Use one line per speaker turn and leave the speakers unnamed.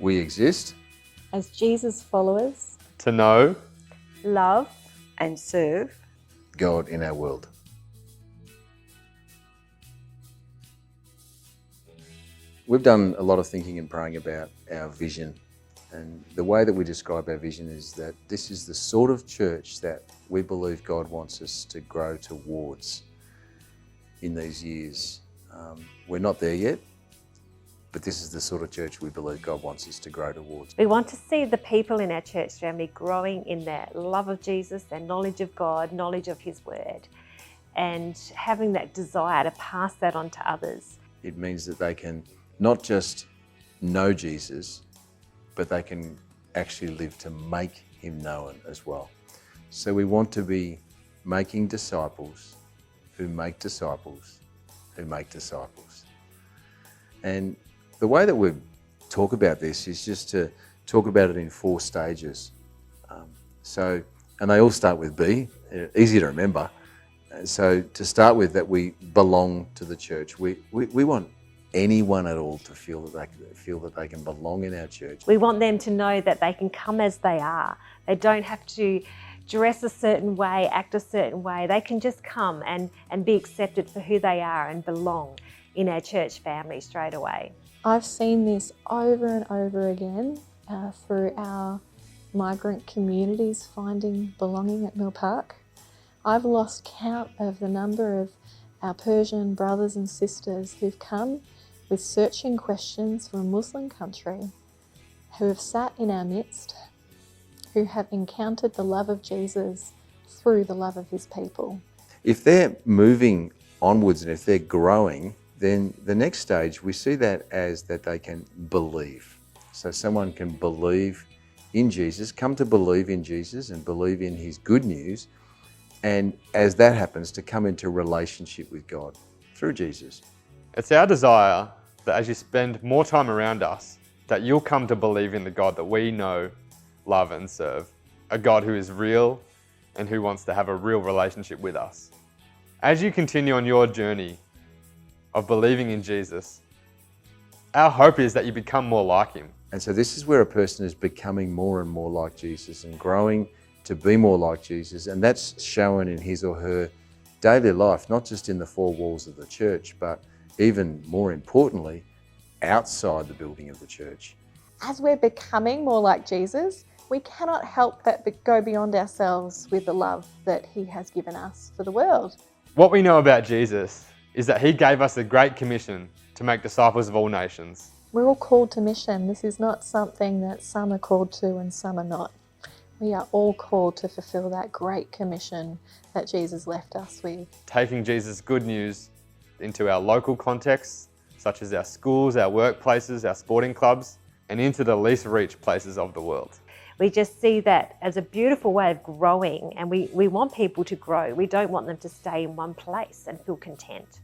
We exist
as Jesus followers
to know,
love
and serve
God in our world. We've done a lot of thinking and praying about our vision, and the way that we describe our vision is that this is the sort of church that we believe God wants us to grow towards in these years. We're not there yet, but this is the sort of church we believe God wants us to grow towards.
We want to see the people in our church family growing in their love of Jesus, their knowledge of God, knowledge of His Word, and having that desire to pass that on to others.
It means that they can not just know Jesus, but they can actually live to make Him known as well. So we want to be making disciples who make disciples who make disciples. And the way that we talk about this is just to talk about it in 4 stages. And they all start with B, easy to remember. So to start with, that we belong to the church. We want anyone at all to feel that they can belong in our church.
We want them to know that they can come as they are. They don't have to dress a certain way, act a certain way. They can just come and be accepted for who they are and belong in our church family straight away.
I've seen this over and over again through our migrant communities finding belonging at Mill Park. I've lost count of the number of our Persian brothers and sisters who've come with searching questions from a Muslim country, who have sat in our midst, who have encountered the love of Jesus through the love of His people.
If they're moving onwards and if they're growing, then the next stage, we see that as that they can believe. So someone can believe in Jesus, come to believe in Jesus and believe in His good news. And as that happens, to come into relationship with God through Jesus.
it's our desire that as you spend more time around us, that you'll come to believe in the God that we know, love and serve, a God who is real and who wants to have a real relationship with us. As you continue on your journey of believing in Jesus, our hope is that you become more like Him.
And so this is where a person is becoming more and more like Jesus and growing to be more like Jesus. And that's shown in his or her daily life, not just in the 4 walls of the church, but even more importantly, outside the building of the church.
As we're becoming more like Jesus, we cannot help but go beyond ourselves with the love that He has given us for the world.
What we know about Jesus is that He gave us a great commission to make disciples of all nations.
We're all called to mission. This is not something that some are called to and some are not. We are all called to fulfill that great commission that Jesus left us with.
Taking Jesus' good news into our local contexts, such as our schools, our workplaces, our sporting clubs, and into the least reached places of the world.
We just see that as a beautiful way of growing, and we want people to grow. We don't want them to stay in one place and feel content.